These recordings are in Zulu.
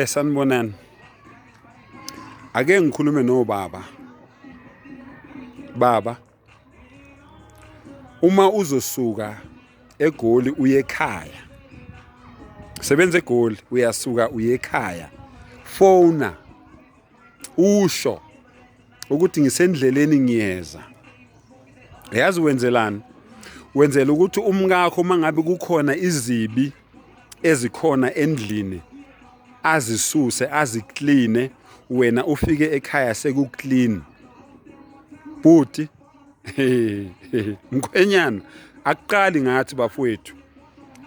Sanibonani. Ake ngikhulume nobaba. Baba, uma uzosuka eGoli uye ekhaya. Sebenza eGoli uyasuka uye ekhaya. Phone usho ukuthi ngisendleleni ngiyeza. Yazi wenzelani? Wenzela ukuthi umkakho mangabe kukhona izibi ezikhona endlini azisuse aziclean wena ufike ekhaya sekuclean. Buti mkhwenyana aqali ngathi bafowethu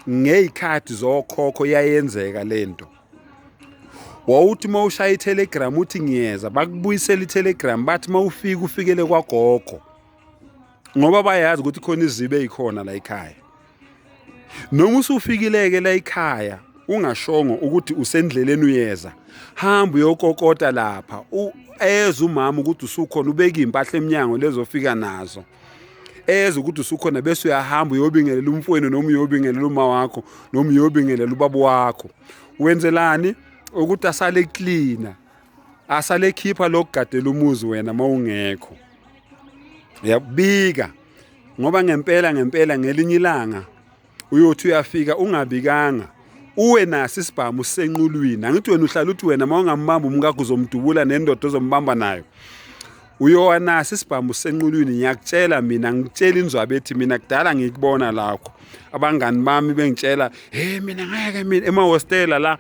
ngezikhathi zokhokho yayenzeka lento. Wawuthi mawushaya iTelegram uthi ngiyeza bakubuyisela iTelegram bathi mawufika ufikele kwagogo ngoba bayazi ukuthi khona izibe ezikhona la ekhaya. Noma usufikileke la ekhaya ungashongo ukuthi usendleleni uyeza, hamba uyokokota lapha eza umama ukuthi usukhona ubeka impahla eminyango lezofika nazo. Eza ukuthi usukhona bese uyahamba uyobingelela umfweni noma uyobingelela uma wakho noma uyobingelela ubaba wakho. Wenzelani ukuthi asale clean, asale khipha lokugadela umuzi wena mawungekho. Uyabika ngoba ngempela ngelinye ilanga uyothi uyafika ungabikanga uwe nasi isibhamu senqulwini. Angithi wena uhlala uthi wena mawungambamba umkakho uzomdubula nendoda ozombamba nayo. Uyowanasi isibhamu senqulwini. Ngiyakutshela mina ngitshela inzwabe ethi mina kudala ngikubona lakho. Abangani bami bengitshela mina ngeke mina emahostela la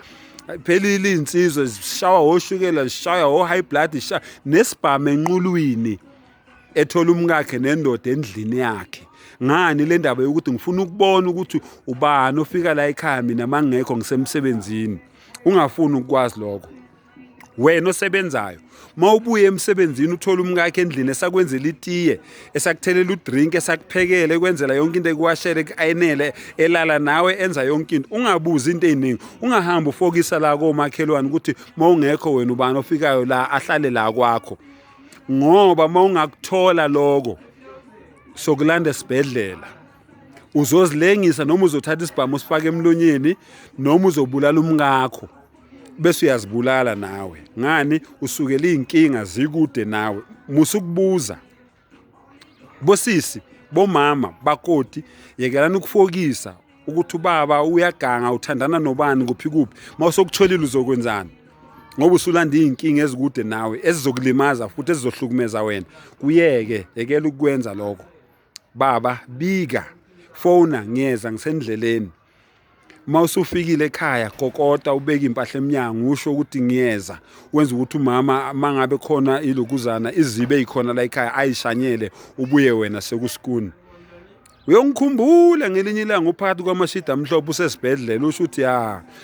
phelile insizwe zishawa oshukela zishaya o high blood zishaya nesibhamu enqulwini ethola umkakhe nendoda endlini yakhe. Ngani le ndaba yokuthi ngifuna ukubona ukuthi ubani ofika la ekhaya mina mangekho ngisemsebenzini. Ungafuni ukwazi lokho. Wena osebenzayo mawubuye emsebenzini uthola umkakhe endlini esakwenzela itiye, esakuthelela udrink, esakuphekele kwenzela yonke into ekuwashele kuayinele elala nawe enza yonke into. Ungabuzi into eziningi. Ungahamba ufokisa la komakhelwane ukuthi mawungekho wena ubani ofikayo la ahlale la kwakho. Ngoba mawungakuthola lokho sokulanda esibhedlela uzozilengisa noma uzothatha isibhamu usifake emlonyeni noma uzobulala umkakho bese uyazibulala nawe. Ngani usukela izinkinga zikude nawe musukubuza bosisi bomama bakoti yekelana ukufokisa ukuthi ubaba uyaganga uthandana nobani kuphi mawusokutholile uzokwenzana ngoba usulanda izinkinga ezikude nawe ezizokulimaza futhi ezizohlukumeza wena. Kuyeke yekela ukwenza lokho. Baba bika phone ngiyeza ngisendleleni. Mawusufikile ekhaya kokota ubeka impahla eminyango usho ukuthi ngiyeza wenza ukuthi umama mangabe khona ilokuzana izibe ezikhona la ekhaya ayishanyele ubuye wena sekusikuni. Uyongikhumbula ngelinye ilanga uphakathi kwamashida amhlophe usesibhedlela usho ukuthi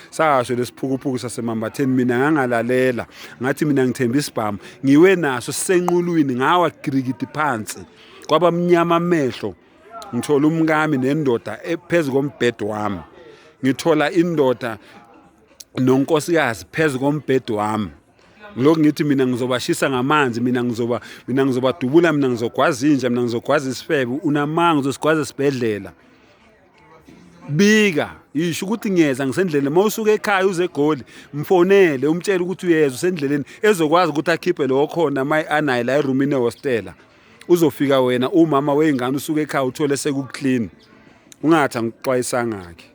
sasho lesiphukuphuku sasemambatheni mina ngangalalela ngathi mina ngithemba isibhamu ngiwe naso sisenqulwini ngawa grigidi phansi kwabamnyama amehlo. Ngithola umkami nendoda ephezulu kombhede wami. Ngithola indoda nonkosikazi phezulu kombhede wami. Lokho ngithi mina ngizobashisa ngamanzi, mina ngizobadubula, mina ngizogwaza inja, mina ngizogwaza isifebe. Unamanga uzosigwaza esibhedlela. Bika yisho ukuthi ngiyeza ngisendleleni. Mawusuka ekhaya uze eGoli mfonele umtshela ukuthi uyeza usendleleni ezokwazi ukuthi akhiphe lo khona mayi anayi la eroomini ehostela. Uzofika wena umama weingane usuka ekhaya uthole sekuclean. Ungathi angixwayisanga ngakhe.